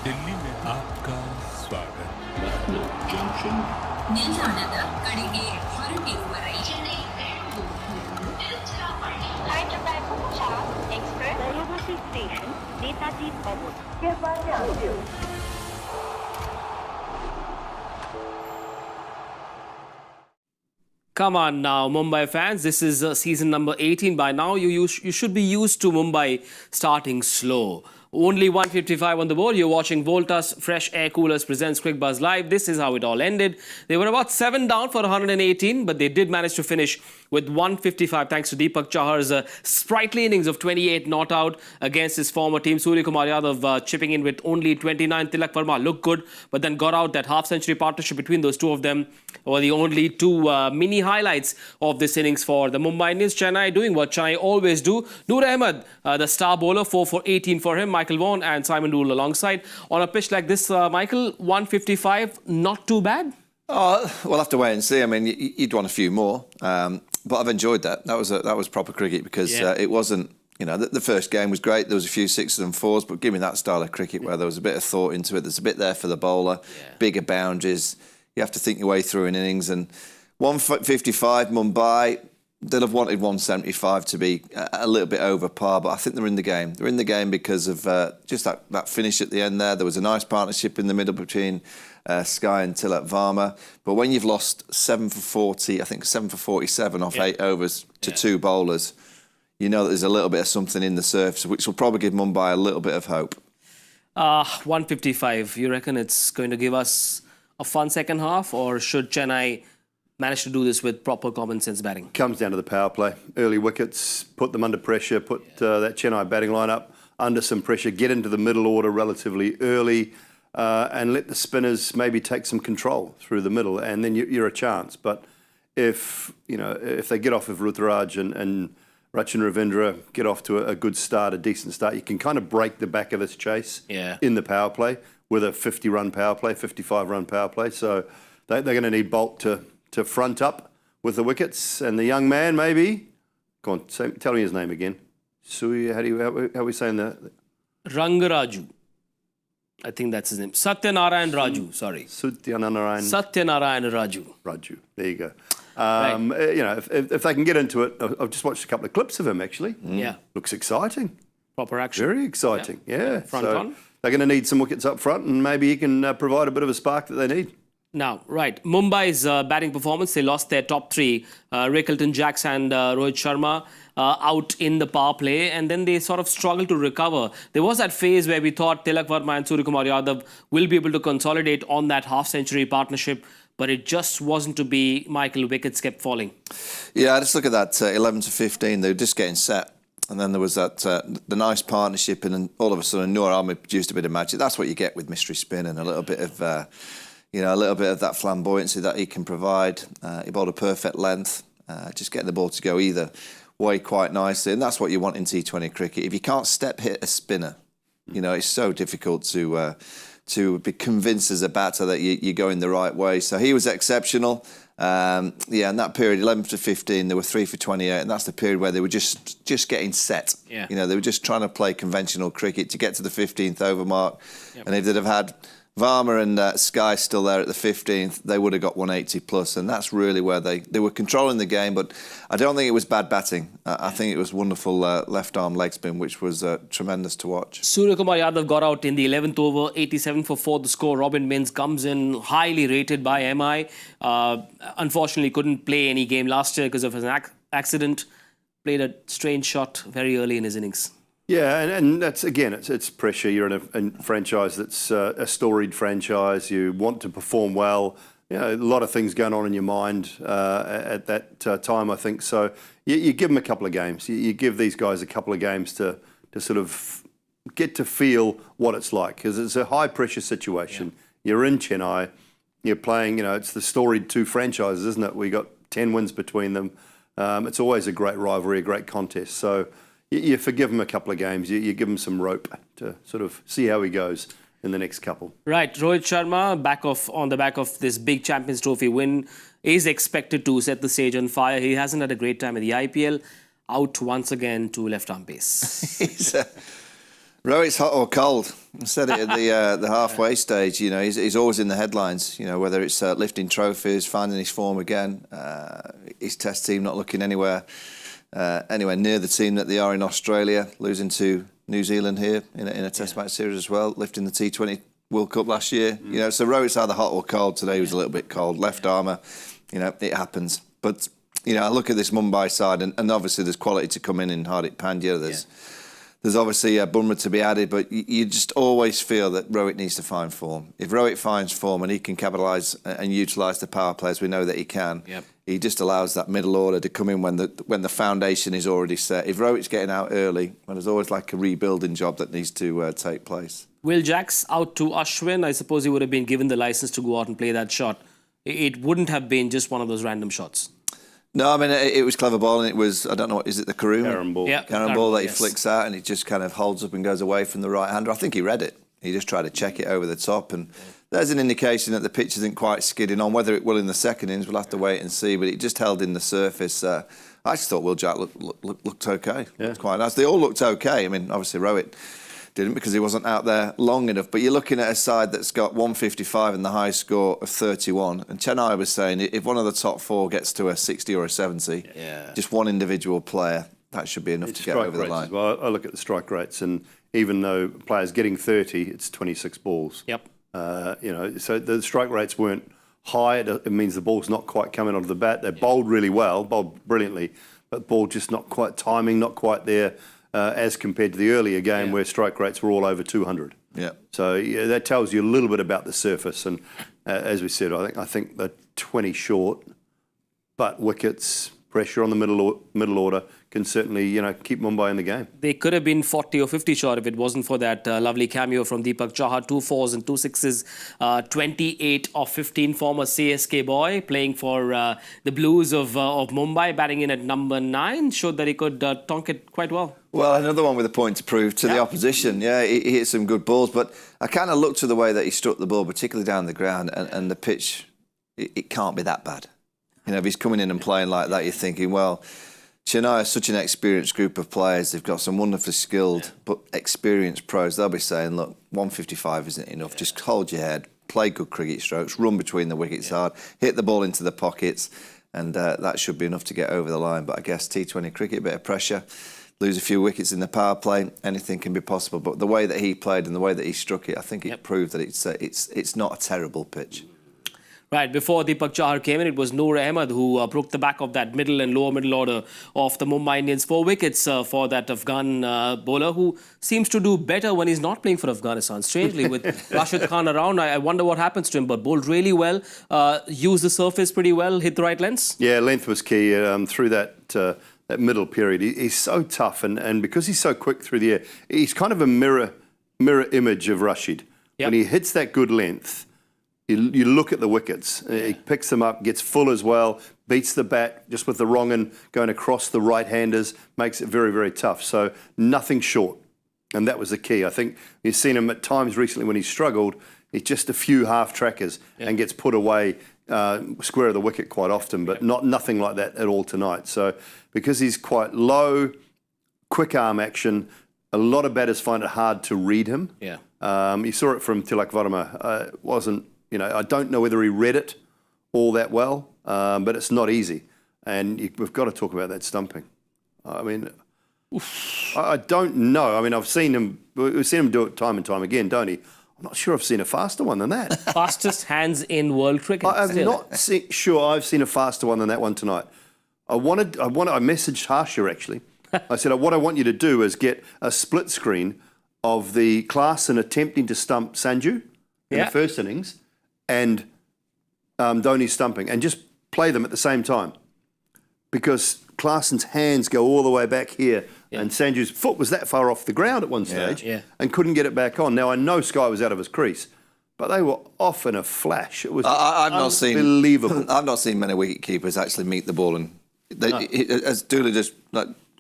दिल्ली में आपका स्वागत। ನಿಲ್ದಾಣದ ಕಡೆಗೆ ಹೊರಟಿರುವರೆ Chennai Express Dayavasi Station, Netaji Bhavan. Come on now, Mumbai fans. This is season number 18 by now. You should be used to Mumbai starting slow. Only 155 on the board. You're watching Voltas Fresh Air Coolers presents Cricbuzz Live. This is how it all ended. They were about 7 down for 118, but they did manage to finish with 155 thanks to Deepak Chahar's sprightly innings of 28 not out against his former team. Suryakumar Yadav chipping in with only 29. Tilak Verma looked good, but then got out. That half-century partnership between those two of them were the only two mini highlights of this innings for the Mumbai Indians. Chennai doing what Chennai always do. Noor Ahmad, the star bowler, 4 for 18 for him. Michael Vaughan and Simon Doull alongside. On a pitch like this, Michael, 155, not too bad? Oh, we'll have to wait and see. I mean, you'd want a few more, but I've enjoyed that. That was proper cricket because it wasn't. You know, the first game was great. There was a few sixes and fours, but give me that style of cricket where there was a bit of thought into it. There's a bit there for the bowler, bigger boundaries. You have to think your way through an innings. And 155 Mumbai. They'll have wanted 175 to be a little bit over par, but I think they're in the game. They're in the game because of just that finish at the end there. There was a nice partnership in the middle between Sky and Tilak Verma. But when you've lost 7 for 40, I think 7 for 47 off 8 overs to 2 bowlers, you know that there's a little bit of something in the surface, which will probably give Mumbai a little bit of hope. 155. You reckon it's going to give us a fun second half, or should Chennai managed to do this with proper common sense batting? Comes down to the power play. Early wickets, put them under pressure, put that Chennai batting lineup under some pressure, get into the middle order relatively early, and let the spinners maybe take some control through the middle, and then you're a chance. But if they get off of Ruturaj and Rachin Ravindra get off to a good start, a decent start, you can kind of break the back of this chase in the power play with a 50-run power play, 55-run power play. So they're going to need Bolt to front up with the wickets, and the young man maybe. Go on, tell me his name again. Sui, how are we saying that? Rangaraju. I think that's his name. Satyanarayan Raju, sorry. Satyanarayan Raju. Raju, there you go. You know, if they can get into it, I've just watched a couple of clips of him actually. Yeah. Looks exciting. Proper action. Very exciting, yeah. Front on. They're going to need some wickets up front, and maybe he can provide a bit of a spark that they need. Now, right, Mumbai's batting performance, they lost their top 3, Rickleton, Jacks and Rohit Sharma, out in the power play, and then they sort of struggled to recover. There was that phase where we thought Tilak Verma and Suryakumar Yadav will be able to consolidate on that half-century partnership, but it just wasn't to be. Michael, wickets kept falling. Yeah, just look at that 11 to 15, they were just getting set. And then there was that the nice partnership, and then all of a sudden Noor Ahmad produced a bit of magic. That's what you get with mystery spin and a little bit of... a little bit of that flamboyancy that he can provide. He bowled a perfect length, just getting the ball to go either way quite nicely. And that's what you want in T20 cricket. If you can't step hit a spinner, you know, it's so difficult to be convinced as a batter that you're going the right way. So he was exceptional. In that period, 11 to 15, they were 3 for 28, and that's the period where they were just getting set. Yeah. You know, they were just trying to play conventional cricket to get to the 15th over mark. Yep. And if they'd have had Verma and Sky still there at the 15th, they would have got 180 plus, and that's really where they were controlling the game. But I don't think it was bad batting. I think it was wonderful left-arm leg spin, which was tremendous to watch. Suryakumar Yadav got out in the 11th over, 87 for 4 the score. Robin Mins comes in, highly rated by MI. Unfortunately, couldn't play any game last year because of an accident. Played a strange shot very early in his innings. Yeah, and that's, again, it's pressure. You're in a franchise that's a storied franchise. You want to perform well. You know, a lot of things going on in your mind at that time, I think. So you give them a couple of games. You give these guys a couple of games to sort of get to feel what it's like, because it's a high-pressure situation. Yeah. You're in Chennai. You're playing, you know, it's the storied 2 franchises, isn't it? We got 10 wins between them. It's always a great rivalry, a great contest. So you forgive him a couple of games. You give him some rope to sort of see how he goes in the next couple. Right, Rohit Sharma, on the back of this big Champions Trophy win, is expected to set the stage on fire. He hasn't had a great time in the IPL. Out once again to left-arm pace. Rohit's hot or cold. I said it at the halfway stage. You know, he's always in the headlines. You know, whether it's lifting trophies, finding his form again, his Test team not looking anywhere near the team that they are in Australia, losing to New Zealand here in a Test match series as well, lifting the T20 World Cup last year. You know, so Rohit's either hot or cold. Today he was a little bit cold. Left armour, you know, it happens. But you know, I look at this Mumbai side, and obviously there's quality to come in Hardik Pandya. There's obviously a Bumrah to be added, but you just always feel that Rohit needs to find form. If Rohit finds form and he can capitalise and utilise the power plays, we know that he can. He just allows that middle order to come in when the foundation is already set. If Rohit's getting out early, well, there's always like a rebuilding job that needs to take place. Will Jacks out to Ashwin? I suppose he would have been given the licence to go out and play that shot. It wouldn't have been just one of those random shots. No, I mean, it was clever ball, and it was, I don't know, is it the Karoom? Carom ball. Yeah, Carom ball that he flicks out, and it just kind of holds up and goes away from the right-hander. I think he read it. He just tried to check it over the top, and there's an indication that the pitch isn't quite skidding on. Whether it will in the second innings, we'll have to wait and see, but it just held in the surface. I just thought Will Jack looked okay. Yeah. Looked quite nice. They all looked okay. I mean, obviously Rohit didn't because he wasn't out there long enough. But you're looking at a side that's got 155 and the high score of 31. And Chennai was saying if one of the top four gets to a 60 or a 70, just one individual player, that should be enough to get over the line. Well, I look at the strike rates, and even though players getting 30, it's 26 balls. Yep. You know, so the strike rates weren't high. It means the ball's not quite coming onto the bat. They bowled really well, bowled brilliantly, but ball just not quite timing, not quite there. As compared to the earlier game where strike rates were all over 200. Yeah. So that tells you a little bit about the surface. And as we said, I think the 20 short, but wickets, pressure on the middle order can certainly, you know, keep Mumbai in the game. They could have been 40 or 50 short if it wasn't for that lovely cameo from Deepak Chahar. 2 4s and 2 6s. 28 of 15, former CSK boy, playing for the Blues of Mumbai, batting in at number 9. Showed that he could tonk it quite well. Well, another one with a point to prove to the opposition. Yeah, he hit some good balls, but I kind of looked to the way that he struck the ball, particularly down the ground, and the pitch, it can't be that bad. You know, if he's coming in and playing like that, you're thinking, well, Chennai is such an experienced group of players. They've got some wonderfully skilled but experienced pros. They'll be saying, look, 155 isn't enough. Just hold your head, play good cricket strokes, run between the wickets hard, hit the ball into the pockets, and that should be enough to get over the line. But I guess T20 cricket, a bit of pressure, lose a few wickets in the power play, anything can be possible. But the way that he played and the way that he struck it, I think it proved that it's not a terrible pitch. Right, before Deepak Chahar came in, it was Noor Ahmad who broke the back of that middle and lower middle order of the Mumbai Indians. 4 wickets for that Afghan bowler who seems to do better when he's not playing for Afghanistan. Strangely, with Rashid Khan around, I wonder what happens to him. But bowled really well, used the surface pretty well, hit the right lengths. Yeah, length was key through that middle period. He's so tough, and because he's so quick through the air, he's kind of a mirror image of Rashid. When he hits that good length, you look at the wickets. He picks them up, gets full as well, beats the bat just with the wrong end going across the right-handers, makes it very, very tough. So nothing short, and that was the key. I think you've seen him at times recently when he's struggled. He's just a few half-trackers and gets put away square of the wicket quite often, but nothing like that at all tonight. So because he's quite low, quick arm action, a lot of batters find it hard to read him. You saw it from Tilak Varma. Wasn't, you know, I don't know whether he read it all that well, but it's not easy. And we've got to talk about that stumping. I mean, I don't know. I mean, we've seen him do it time and time again, don't he? I'm not sure I've seen a faster one than that. Fastest hands in world cricket. I'm not sure I've seen a faster one than that one tonight. I messaged Harsha actually. I said, what I want you to do is get a split screen of the Klaasen attempting to stump Sanju in the first innings and Dhoni stumping, and just play them at the same time. Because Klaasen's hands go all the way back here, and Sanju's foot was that far off the ground at one stage and couldn't get it back on. Now, I know Sky was out of his crease, but they were off in a flash. It was unbelievable. I've not seen many wicket-keepers actually meet the ball. And as Doull just...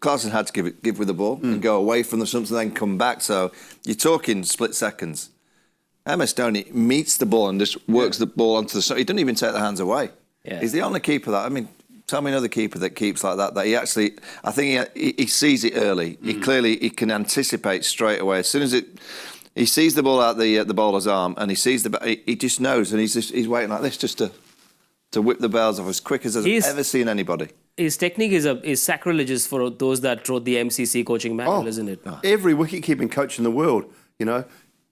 Klaasen had to give with the ball and go away from the stumps and then come back. So you're talking split seconds. MS Dhoni meets the ball and just works the ball onto the stump. He doesn't even take the hands away. He's the only keeper that, I mean, Tell me another keeper that keeps like that. That he actually, I think he sees it early. He can anticipate straight away. As soon as he sees the ball out the bowler's arm, and he sees he just knows, and he's waiting like this just to whip the bells off as quick as I've ever seen anybody. His technique is sacrilegious for those that wrote the MCC coaching manual, isn't it? Every wicket-keeping coach in the world,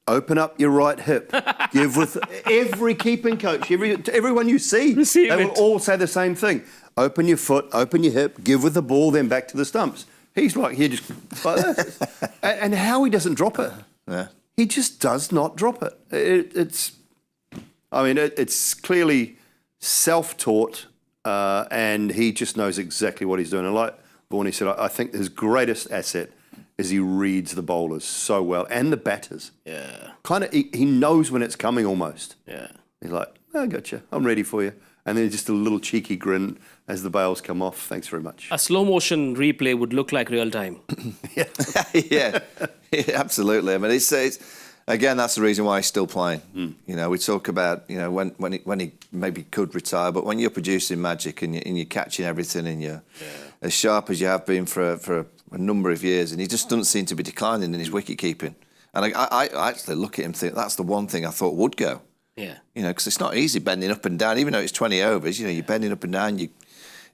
open up your right hip. Give with every keeping coach, everyone you see, Receive they will it. all say the same thing. Open your foot, open your hip, give with the ball, then back to the stumps. He's like here, just like this. And how he doesn't drop it. Yeah. He just does not drop it. It's clearly self-taught, and he just knows exactly what he's doing. And like Vaughan said, I think his greatest asset is he reads the bowlers so well, and the batters. Yeah. Kind of, he knows when it's coming almost. Yeah. He's like, I got you, I'm ready for you. And then just a little cheeky grin as the bails come off. Thanks very much. A slow motion replay would look like real time. yeah, absolutely. I mean, it's again, that's the reason why he's still playing. We talk about when he maybe could retire, but when you're producing magic and you're catching everything and you're as sharp as you have been for a number of years, and he just doesn't seem to be declining in his wicket keeping. And I actually look at him and think that's the one thing I thought would go. Yeah. Because it's not easy bending up and down, even though it's 20 overs. You're bending up and down. You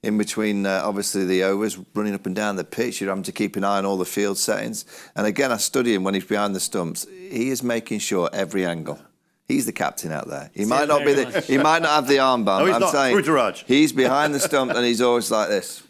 in between, obviously, the overs, running up and down the pitch. You're having to keep an eye on all the field settings. And again, I study him when he's behind the stumps. He is making sure every angle. He's the captain out there. He might not he might not have the armband. No, he's I'm not. saying Ruturaj. He's behind the stump and he's always like this.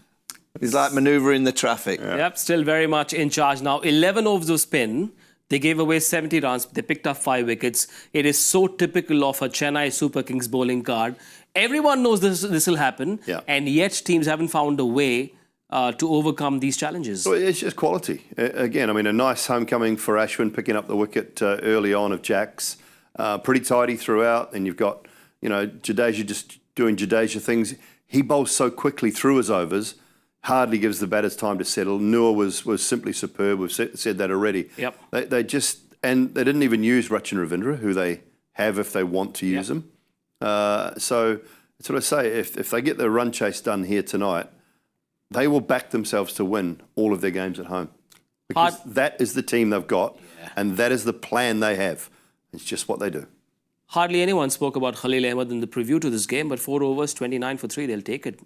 He's like manoeuvring the traffic. Yep, still very much in charge now. 11 overs of spin. They gave away 70 runs. They picked up 5 wickets. It is so typical of a Chennai Super Kings bowling card. Everyone knows this will happen, and yet teams haven't found a way to overcome these challenges. Well, it's just quality. Again, a nice homecoming for Ashwin, picking up the wicket early on of Jacks. Pretty tidy throughout, and you've got, Jadeja just doing Jadeja things. He bowls so quickly through his overs, hardly gives the batters time to settle. Noor was simply superb. We've said that already. Yep. They didn't even use Rachin Ravindra, who they have if they want to use him. So that's what I say. If they get the run chase done here tonight, they will back themselves to win all of their games at home. Because that is the team they've got, and that is the plan they have. It's just what they do. Hardly anyone spoke about Khalil Ahmed in the preview to this game, but 4 overs, 29 for 3, they'll take it.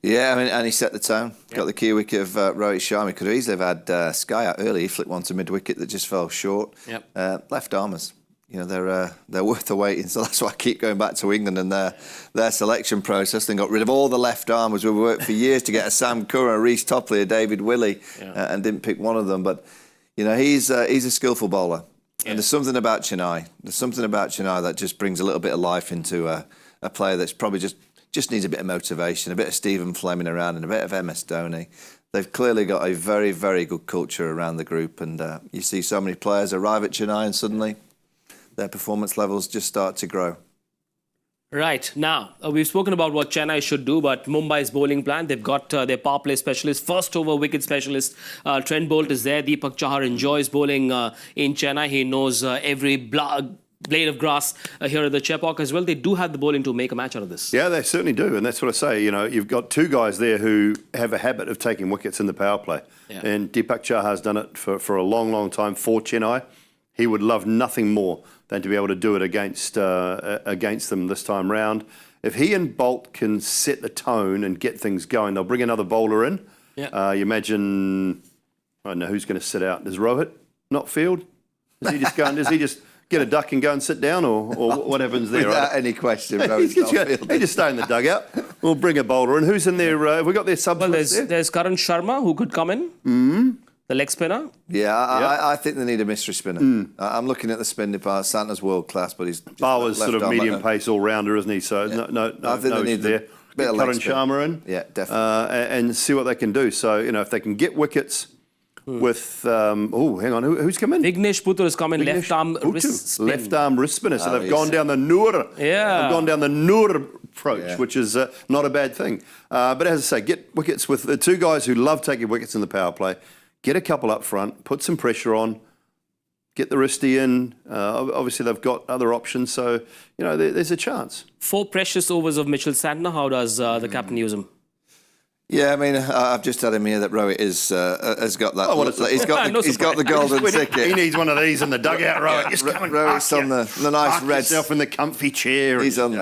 Yeah, and he set the tone. Got the key wicket of Rohit Sharma. He could have easily have had Sky out early. He flicked one to mid-wicket that just fell short. Left armers, they're worth the waiting. So that's why I keep going back to England and their selection process. They got rid of all the left armers. We worked for years to get a Sam Curran, a Reece Topley, a David Willey, and didn't pick one of them. But he's a skillful bowler. And there's something about Chennai. That just brings a little bit of life into a player that's probably just needs a bit of motivation, a bit of Stephen Fleming around, and a bit of MS Dhoni. They've clearly got a very, very good culture around the group, and you see so many players arrive at Chennai, and suddenly their performance levels just start to grow. Right. Now, we've spoken about what Chennai should do, but Mumbai's bowling plan, they've got their power play specialist, first over wicket specialist. Trent Bolt is there. Deepak Chahar enjoys bowling in Chennai. He knows every blade of grass here at the Chepauk as well. They do have the bowling to make a match out of this. Yeah, they certainly do. And that's what I say. You've got 2 guys there who have a habit of taking wickets in the power play. And Deepak Chahar has done it for a long, long time for Chennai. He would love nothing more than to be able to do it against them this time round. If he and Bolt can set the tone and get things going, they'll bring another bowler in. You imagine, I don't know who's going to sit out. Does Rohit not field? Does he just get a duck and go and sit down, or what happens there? Without any question, he just stay in the dugout. We'll bring a bowler in. Who's in there? Have we got their subs? Well, there's Karan Sharma who could come in. The leg spinner? I think they need a mystery spinner. I'm looking at the spin department. Santa's world class, but he's Bauer's sort of medium pace all rounder, isn't he? So no, I think they need there. Bit of Karan Sharma in, definitely, and see what they can do. So if they can get wickets with hang on, who's come in? Vignesh Puthur has come in, left arm wrist spin. Left arm wrist spinner. So they've gone down the Noor. They've gone down the Noor approach, which is not a bad thing. But as I say, get wickets with the 2 guys who love taking wickets in the power play. Get a couple up front, put some pressure on, get the wristy in. Obviously, they've got other options, so there's a chance. 4 precious overs of Mitchell Santner. How does the captain use him? Yeah, I mean, I've just had him here that Rohit has got that. He's got the golden ticket. He needs one of these in the dugout, Rohit. Just come and Rohit's on the nice park red. yourself in the comfy chair. He's on.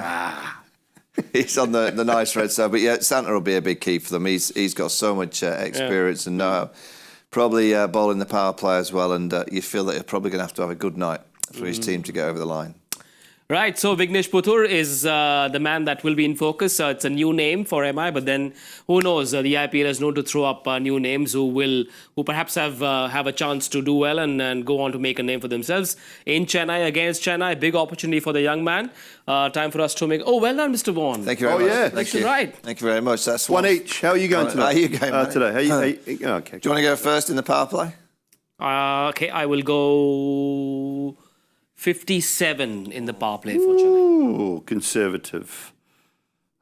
He's on the nice red side, but yeah, Santa will be a big key for them. He's got so much experience and know-how. Probably bowling the power play as well, and you feel that he's probably going to have a good night for his team to get over the line. Right, so Vignesh Puthur is the man that will be in focus. It's a new name for MI, but then who knows? The IPL has known to throw up new names who perhaps have a chance to do well and go on to make a name for themselves. In Chennai, against Chennai, big opportunity for the young man. Time for us to make... Oh, well done, Mr. Vaughan. Thank you very much. Yeah. Thank you. Right. Thank you very much. That's One each. How are you going today? How are you going, mate? today? Okay. Do you want to go first in the power play? Okay, I will go 57 in the power play for Chennai. Ooh, conservative.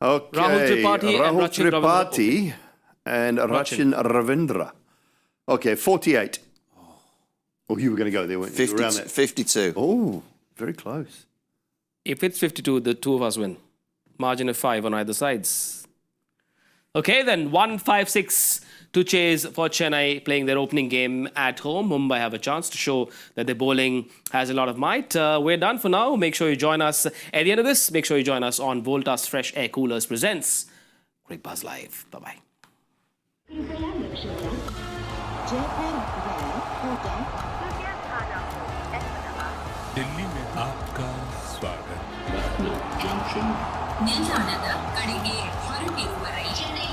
Okay. Rahul Tripathi and Rahul Rachin Tripathi and Rachin Ravindra. Okay, 48. Oh, you were going to go there, weren't you? 50, Around that. 52. Oh, very close. If it's 52, the two of us win. Margin of 5 on either sides. Okay, then 156 to chase for Chennai playing their opening game at home. Mumbai have a chance to show that their bowling has a lot of might. We're done for now. Make sure you join us at the end of this. Make sure you join us on Voltas Fresh Air Coolers presents Cricbuzz Live. Bye-bye. Delhi में आपका स्वागत ನಿಲ್ದಾಣದ ಕಡೆಗೆ ಹೊರಟಿರುವವರೇ ಚೆನ್ನೈ